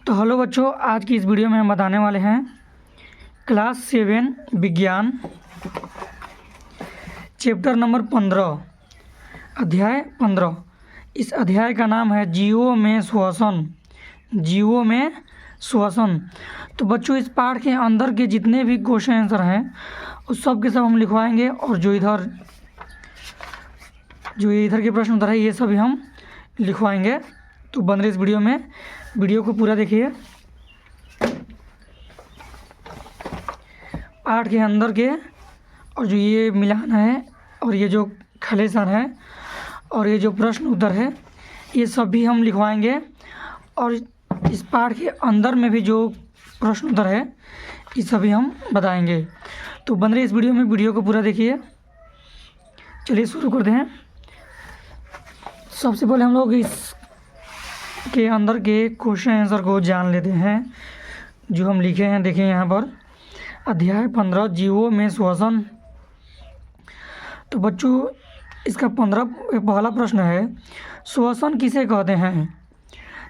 तो हेलो बच्चों, आज की इस वीडियो में हम बताने वाले हैं क्लास 7 विज्ञान चैप्टर नंबर 15 अध्याय 15। इस अध्याय का नाम है जीवों में श्वसन। जीवों में श्वसन। तो बच्चों, इस पाठ के अंदर के जितने भी क्वेश्चन आंसर हैं उस सब के सब हम लिखवाएंगे, और जो इधर के प्रश्न उत्तर है ये सभी हम लिखवाएंगे। तो बन रहे इस वीडियो में, वीडियो को पूरा देखिए। पाठ के अंदर के और जो ये मिलान है और ये जो खलेसन है और ये जो प्रश्न उत्तर है ये सब भी हम लिखवाएंगे, और इस पाठ के अंदर में भी जो प्रश्न उत्तर है ये सभी हम बताएंगे। तो बन रहे इस वीडियो में, वीडियो को पूरा देखिए। चलिए शुरू करते हैं। सबसे पहले हम लोग इस के अंदर के क्वेश्चन आंसर को जान लेते हैं जो हम लिखे हैं। देखिए यहाँ पर अध्याय 15 जीवों में श्वसन। तो बच्चों, इसका पहला प्रश्न है, श्वसन किसे कहते हैं?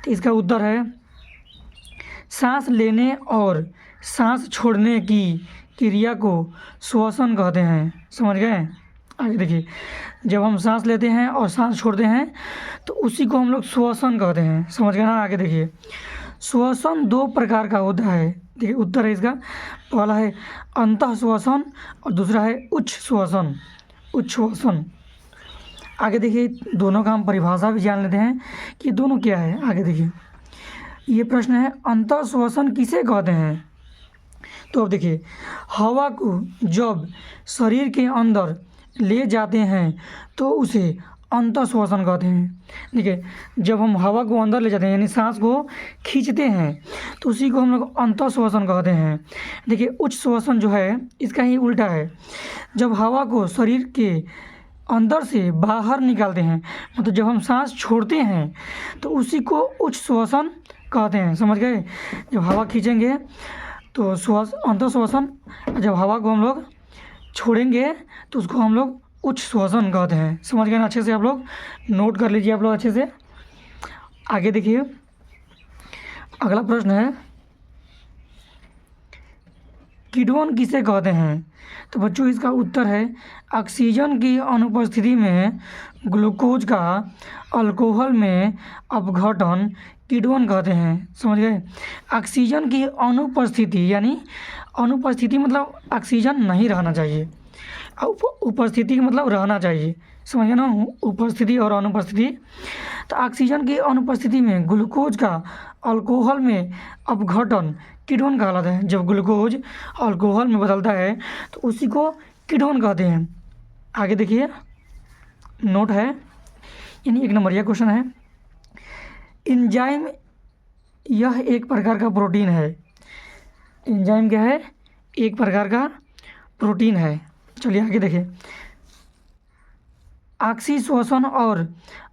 तो इसका उत्तर है सांस लेने और सांस छोड़ने की क्रिया को श्वसन कहते हैं। समझ गए? आगे देखिए, जब हम सांस लेते हैं और सांस छोड़ते हैं तो उसी को हम लोग श्वसन कहते हैं। समझ गए ना? आगे देखिए, श्वसन 2 प्रकार का होता है। देखिए उत्तर है इसका, पहला है अंतः श्वसन और दूसरा है उच्च श्वसन। उच्च श्वसन। आगे देखिए, दोनों का हम परिभाषा भी जान लेते हैं कि दोनों क्या है। आगे देखिए, ये प्रश्न है अंतः श्वसन किसे कहते हैं? तो अब देखिए, हवा को जब शरीर के अंदर ले जाते हैं तो उसे अंतः श्वसन कहते हैं। देखिए, जब हम हवा को अंदर ले जाते हैं यानी सांस को खींचते हैं तो उसी को हम लोग अंतः श्वसन कहते हैं। देखिए, उच्च श्वसन जो है इसका ही उल्टा है। जब हवा को शरीर के अंदर से बाहर निकालते हैं, मतलब जब हम सांस छोड़ते हैं तो उसी को उच्च श्वसन कहते हैं। समझ गए? जब हवा खींचेंगे तो अंतः श्वसन, जब हवा को हम लोग छोड़ेंगे तो उसको हम लोग उच्च श्वसन कहते हैं। समझ गए ना? अच्छे से आप लोग नोट कर लीजिए आप लोग अच्छे से। आगे देखिए, अगला प्रश्न है किण्वन किसे कहते हैं? तो बच्चों, इसका उत्तर है ऑक्सीजन की अनुपस्थिति में ग्लूकोज का अल्कोहल में अपघटन किण्वन कहते हैं। समझ गए? ऑक्सीजन की अनुपस्थिति यानी अनुपस्थिति मतलब ऑक्सीजन नहीं रहना चाहिए, उपस्थिति का मतलब रहना चाहिए। समझ गए ना? उपस्थिति और अनुपस्थिति। तो ऑक्सीजन की अनुपस्थिति में ग्लूकोज का अल्कोहल में अपघटन किण्वन कहलाता है। जब ग्लूकोज अल्कोहल में बदलता है तो उसी को किण्वन कहते हैं। आगे देखिए, नोट है यानी 1 नंबरिया क्वेश्चन है, एंजाइम यह एक प्रकार का प्रोटीन है। एंजाइम क्या है? एक प्रकार का प्रोटीन है। चलिए आगे देखिए, ऑक्सी श्वसन और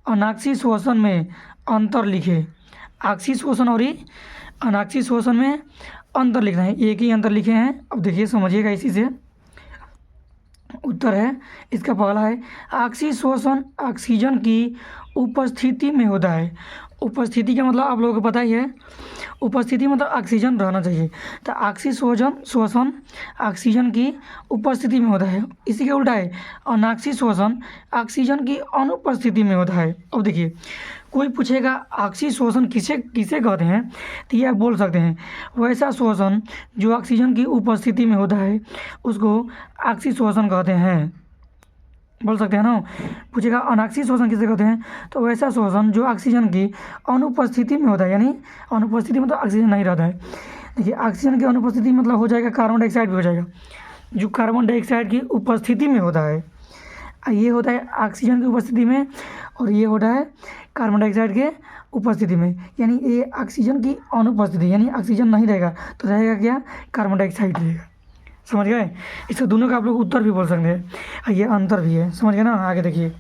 अनाक्सी श्वसन में अंतर लिखे। ऑक्सी श्वसन और अनाक्सी श्वसन में अंतर लिखना है, एक ही अंतर लिखे हैं। अब देखिए, समझिएगा इसी से। उत्तर है इसका पहला है ऑक्सी श्वसन ऑक्सीजन की उपस्थिति में होता है। उपस्थिति का मतलब आप लोगों को पता ही है, उपस्थिति मतलब ऑक्सीजन रहना चाहिए। तो ऑक्सी श्वसन ऑक्सीजन की उपस्थिति में होता है। इसी के उल्टा है अनाक्सी श्वसन ऑक्सीजन की अनुपस्थिति में होता है। अब देखिए, कोई पूछेगा ऑक्सी श्वसन किसे कहते हैं, तो ये आप बोल सकते हैं वैसा श्वसन जो ऑक्सीजन की उपस्थिति में होता है उसको ऑक्सी श्वसन कहते हैं। बोल सकते हैं ना? पूछेगा अनाक्सी श्वसन किसे कहते हैं, तो वैसा श्वसन जो ऑक्सीजन की अनुपस्थिति में होता है, यानी अनुपस्थिति मतलब ऑक्सीजन नहीं रहता है। देखिए, ऑक्सीजन की अनुपस्थिति मतलब हो जाएगा कार्बन डाइऑक्साइड भी हो जाएगा, जो कार्बन डाइऑक्साइड की उपस्थिति में होता है। ये होता है ऑक्सीजन की उपस्थिति में और ये होता है कार्बन डाइऑक्साइड के उपस्थिति में। यानी ये ऑक्सीजन की अनुपस्थिति यानी ऑक्सीजन नहीं रहेगा तो रहेगा क्या? कार्बन डाइऑक्साइड रहेगा। समझ गए? इससे दोनों का आप लोग उत्तर भी बोल सकते हैं, ये अंतर भी है। समझ गए ना? आगे देखिए,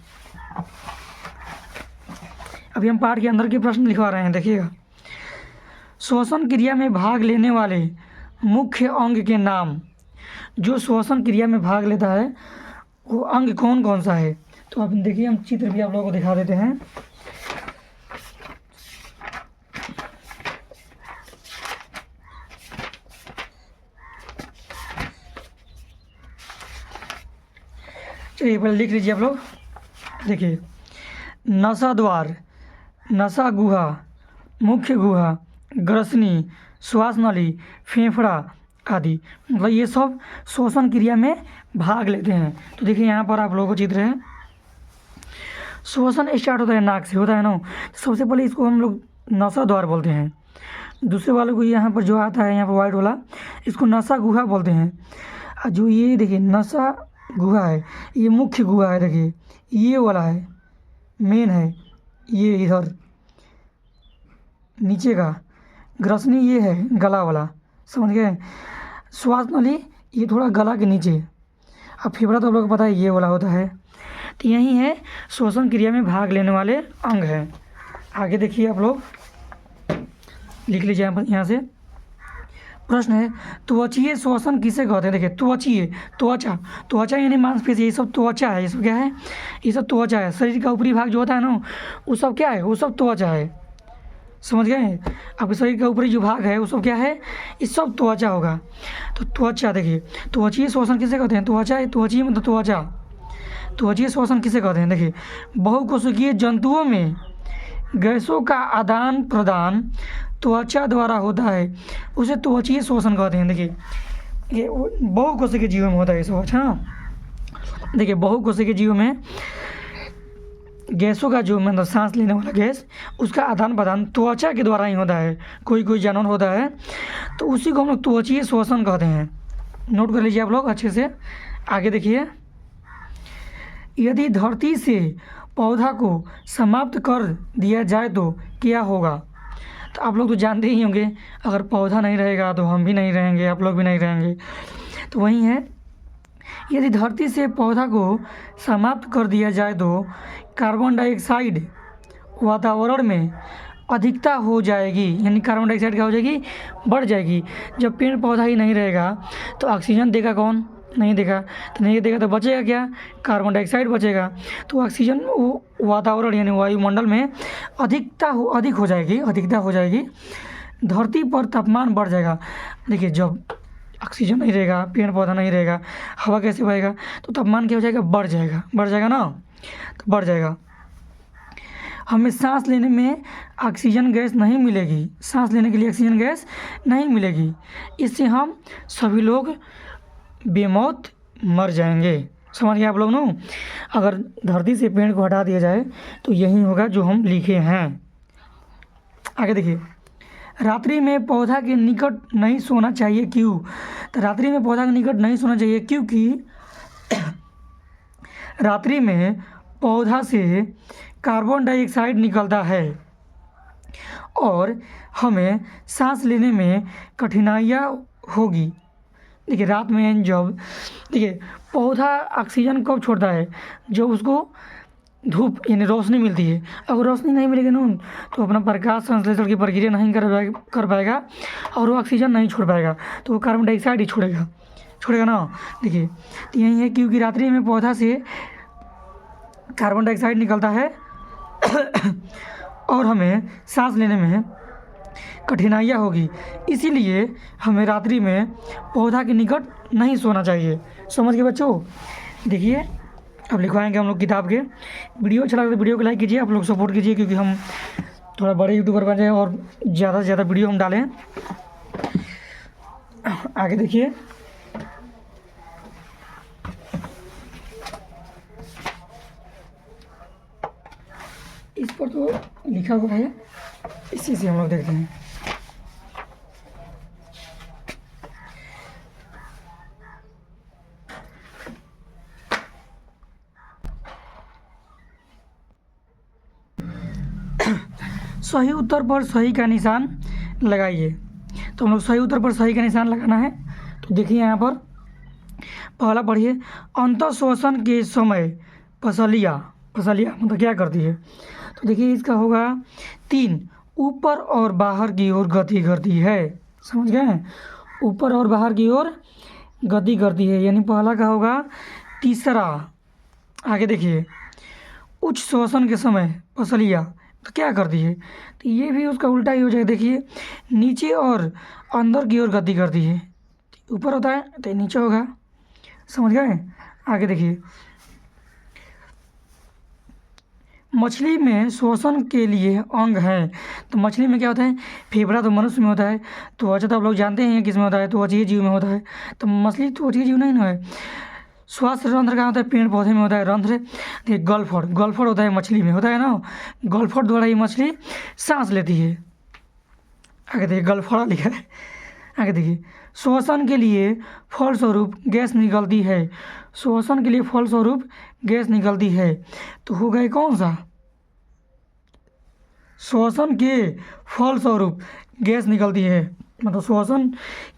अभी हम पाठ के अंदर के प्रश्न लिखवा रहे हैं। देखिएगा, श्वसन क्रिया में भाग लेने वाले मुख्य अंग के नाम। जो श्वसन क्रिया में भाग लेता है वो अंग कौन कौन सा है? तो अब देखिए, हम चित्र भी आप लोगों को दिखा देते हैं। चलिए पहले लिख लीजिए आप लोग। देखिए, नसा द्वार, नसा गुहा, मुख्य गुहा, ग्रसनी, श्वास नली, फेफड़ा आदि, मतलब ये सब श्वसन क्रिया में भाग लेते हैं। तो देखिए यहाँ पर आप लोगों को चित्र है, श्वसन स्टार्ट होता है नाक से, होता है ना। सबसे पहले इसको हम लोग नसा द्वार बोलते हैं। दूसरे वाले को यहाँ पर जो आता है यहाँ पर वाइट वाला, इसको नसा गुहा बोलते हैं। और जो ये देखिए नसा गुहा है, ये मुख्य गुहा है। देखिए ये वाला है, मेन है, ये इधर नीचे का। ग्रसनी ये है गला वाला, समझ गए। श्वास नली ये थोड़ा गला के नीचे। अब फेफड़ा तो आप लोगों को पता है ये वाला होता है। तो यही है श्वसन क्रिया में भाग लेने वाले अंग हैं। आगे देखिए आप लोग, लिख लीजिए यहाँ से। प्रश्न है, त्वचीय श्वसन किसे कहते हैं? देखिए त्वचीय, त्वचा, त्वचा यानी मांसपेशी, ये सब त्वचा है। ये सब क्या है? ये सब त्वचा है। शरीर का ऊपरी भाग जो होता है ना, वो सब क्या है? वो सब त्वचा है, समझ गए। आपके शरीर का ऊपरी जो भाग है वो सब क्या है? ये सब त्वचा होगा। तो त्वचा, देखिए त्वचीय श्वसन किसे कहते हैं? त्वचा, त्वचीय मतलब त्वचा। त्वचीय श्वसन किसे कहते हैं? देखिए, बहुकोशिकीय जंतुओं में गैसों का आदान प्रदान त्वचा द्वारा होता है, उसे त्वचीय श्वसन कहते हैं। देखिए ये बहुकोशिकीय जीवों में होता है श्वसन। हाँ, देखिए बहुकोशिकीय जीवों में गैसों का जो मतलब सांस लेने वाला गैस, उसका आदान प्रदान त्वचा के द्वारा ही होता है। कोई कोई जानवर होता है तो उसी को हम लोग त्वचीय श्वसन कहते हैं। नोट कर लीजिए आप लोग अच्छे से। आगे देखिए, यदि धरती से पौधा को समाप्त कर दिया जाए तो क्या होगा? तो आप लोग तो जानते ही होंगे, अगर पौधा नहीं रहेगा तो हम भी नहीं रहेंगे, आप लोग भी नहीं रहेंगे। तो वही है, यदि धरती से पौधा को समाप्त कर दिया जाए तो कार्बन डाइऑक्साइड वातावरण में अधिकता हो जाएगी, यानी कार्बन डाइऑक्साइड क्या हो जाएगी? बढ़ जाएगी। जब पेड़ पौधा ही नहीं रहेगा तो ऑक्सीजन देगा कौन? नहीं देगा। तो नहीं देगा तो बचेगा क्या? कार्बन डाइऑक्साइड बचेगा। तो ऑक्सीजन वातावरण यानी वायुमंडल में अधिक हो जाएगी, अधिकता हो जाएगी। धरती पर तापमान बढ़ जाएगा। देखिए जब ऑक्सीजन नहीं रहेगा, पेड़ पौधा नहीं रहेगा, हवा कैसे बहेगा? तो तापमान क्या हो जाएगा? बढ़ जाएगा, बढ़ जाएगा ना, तो बढ़ जाएगा। हमें सांस लेने में ऑक्सीजन गैस नहीं मिलेगी, सांस लेने के लिए ऑक्सीजन गैस नहीं मिलेगी। इससे हम सभी लोग बेमौत मर जाएंगे। समझ गए आप लोग ना। अगर धरती से पेड़ को हटा दिया जाए तो यही होगा जो हम लिखे हैं। आगे देखिए, रात्रि में पौधा के निकट नहीं सोना चाहिए, क्यों? तो रात्रि में पौधा के निकट नहीं सोना चाहिए क्योंकि रात्रि में पौधा से कार्बन डाइऑक्साइड निकलता है और हमें सांस लेने में कठिनाइयाँ होगी। देखिए रात में जब, देखिए पौधा ऑक्सीजन कब छोड़ता है? जब उसको धूप यानी रोशनी मिलती है। अगर रोशनी नहीं मिलेगी ना तो अपना प्रकाश संश्लेषण की प्रक्रिया नहीं कर पाएगा और वो ऑक्सीजन नहीं छोड़ पाएगा, तो वो कार्बन डाइऑक्साइड ही छोड़ेगा ना। देखिए तो यही है, क्योंकि रात्रि में पौधा से कार्बन डाइऑक्साइड निकलता है और हमें सांस लेने में कठिनाइयाँ होगी, इसीलिए हमें रात्रि में पौधा के निकट नहीं सोना चाहिए। समझ गए बच्चों? देखिए अब लिखवाएंगे हम लोग किताब के। वीडियो अच्छा लगा तो वीडियो को लाइक कीजिए, आप लोग सपोर्ट कीजिए, क्योंकि हम थोड़ा बड़े यूट्यूबर बन जाए और ज़्यादा से ज़्यादा वीडियो हम डालें। आगे देखिए, इस पर तो लिखा हुआ है, इसी से हम लोग देखते हैं। सही उत्तर पर सही का निशान लगाइए। तो हम लोग सही उत्तर पर सही का निशान लगाना है। तो देखिए यहाँ पर पहला पढ़िए, अंतःश्वसन के समय पसलिया मतलब क्या करती है? तो देखिए इसका होगा 3, ऊपर और बाहर की ओर गति करती है। समझ गए? ऊपर और बाहर की ओर गति करती है, यानी पहला का होगा तीसरा। आगे देखिए, उच्च श्वसन के समय पसलिया तो क्या करती है? तो ये भी उसका उल्टा ही हो जाएगा। देखिए नीचे और अंदर की ओर गति करती है। ऊपर होता है तो नीचे होगा। समझ गए? आगे देखिए, मछली में श्वसन के लिए अंग है। तो मछली में क्या होता है, फेफड़ा तो मनुष्य में होता है, त्वचा तो आप लोग जानते हैं किस में होता है, त्वचीय जीव में होता है। तो मछली त्वचीय जीव नहीं ना है। श्वास रंध्र कहाँ होता है, पेड़ पौधे में होता है रंध्र। देखिए गलफड़, गलफड़ होता है मछली में, होता है ना, गलफड़ द्वारा ही मछली सांस लेती है। आगे देखिए गलफड़ा लिखा है। आगे देखिए श्वसन के लिए फलस्वरूप गैस निकलती है। श्वसन के लिए फलस्वरूप गैस निकलती है। तो हो गए कौन सा, श्वसन के फलस्वरूप गैस निकलती है, मतलब श्वसन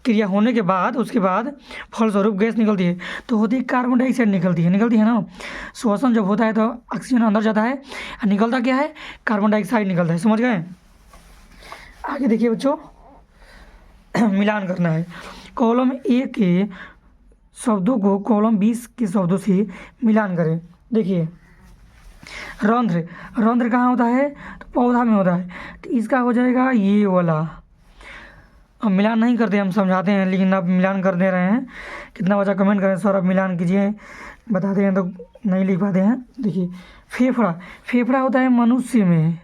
क्रिया होने के बाद उसके बाद फलस्वरूप गैस निकलती है। तो होती है कार्बन डाइऑक्साइड निकलती है ना। श्वसन जब होता है तो ऑक्सीजन अंदर जाता है और निकलता क्या है, कार्बन डाइऑक्साइड निकलता है। समझ गए। आगे देखिए बच्चों, मिलान करना है। कॉलम ए के शब्दों को कॉलम 20 के शब्दों से मिलान करें। देखिए रंध्र, रंध्र कहाँ होता है, तो पौधा में होता है। तो इसका हो जाएगा ये वाला। अब मिलान नहीं करते, हम समझाते हैं, लेकिन आप मिलान कर दे रहे हैं। कितना बच्चा कमेंट करें सर आप मिलान कीजिए, बताते हैं तो नहीं लिख पाते हैं। देखिए फेफड़ा, फेफड़ा होता है मनुष्य में।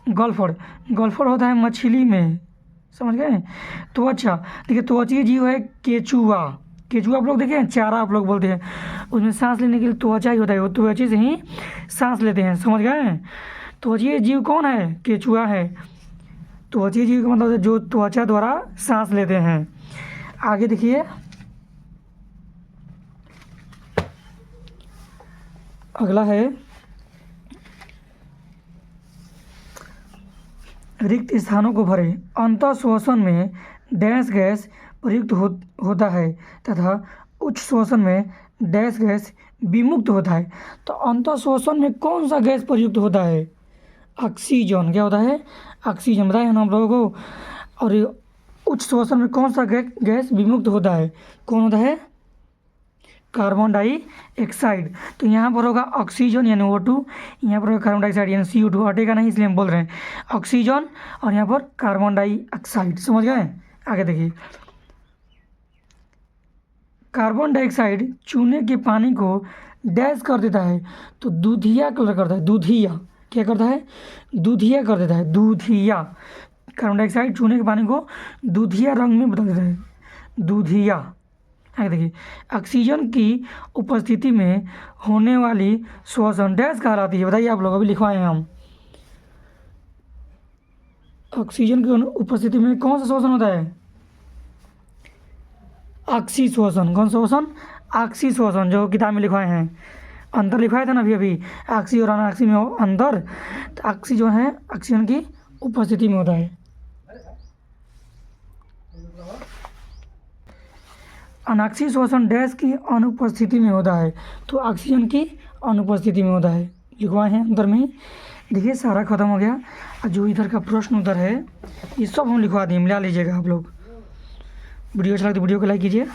गलफड़, गलफड़ होता है मछली में। समझ गए। त्वचा, देखिए त्वचीय जीव है केचुआ। केचुआ आप लोग देखें, चारा आप लोग बोलते हैं, उसमें सांस लेने के लिए त्वचा ही होता है, वो त्वचा से ही सांस लेते हैं। समझ गए। त्वचीय जीव कौन है, केचुआ है। त्वचीय जीव का मतलब जो त्वचा द्वारा सांस लेते हैं। आगे देखिए अगला है रिक्त स्थानों को भरें। अंतः श्वसन में डैश गैस प्रयुक्त होता है तथा उच्च श्वसन में डैश गैस विमुक्त होता है। तो अंतः श्वसन में कौन सा गैस प्रयुक्त होता है, ऑक्सीजन। क्या होता है, ऑक्सीजन, बताए ना हम लोगों को। और उच्च श्वसन में कौन सा गैस विमुक्त होता है, कौन होता है, कार्बन डाइऑक्साइड। तो यहाँ पर होगा ऑक्सीजन यानी O2, यहाँ पर होगा कार्बन डाइऑक्साइड यानी CO2। हटेगा नहीं इसलिए हम बोल रहे हैं ऑक्सीजन और यहाँ पर कार्बन डाइऑक्साइड। समझ गए। आगे देखिए कार्बन डाइऑक्साइड चूने के पानी को डैश कर देता है, तो दूधिया कलर करता है। दूधिया क्या करता है, दूधिया कर देता है, दूधिया। कार्बन डाइऑक्साइड चूने के पानी को दूधिया रंग में बदल देता है, दूधिया। आगे देखिए ऑक्सीजन की उपस्थिति में होने वाली श्वसन डैश कहलाती है। बताइए आप लोग, अभी लिखवाए हैं हम। ऑक्सीजन की उपस्थिति में कौन सा श्वसन होता है, ऑक्सी श्वसन। कौन सा श्वसन, ऑक्सी श्वसन, जो किताब में लिखवाए हैं। अंतर लिखवाया था ना अभी ऑक्सी और अनऑक्सी में अंतर। तो ऑक्सी जो है ऑक्सीजन की उपस्थिति में होता है, अनॉक्सी श्वसन डैश की अनुपस्थिति में होता है। तो ऑक्सीजन की अनुपस्थिति में होता है, लिखवाए हैं अंदर में ही। देखिए सारा खत्म हो गया। और जो इधर का प्रश्न उत्तर है ये सब हम लिखवा दिए, मिला लीजिएगा आप लोग। वीडियो अच्छा लगे तो वीडियो को लाइक कीजिए।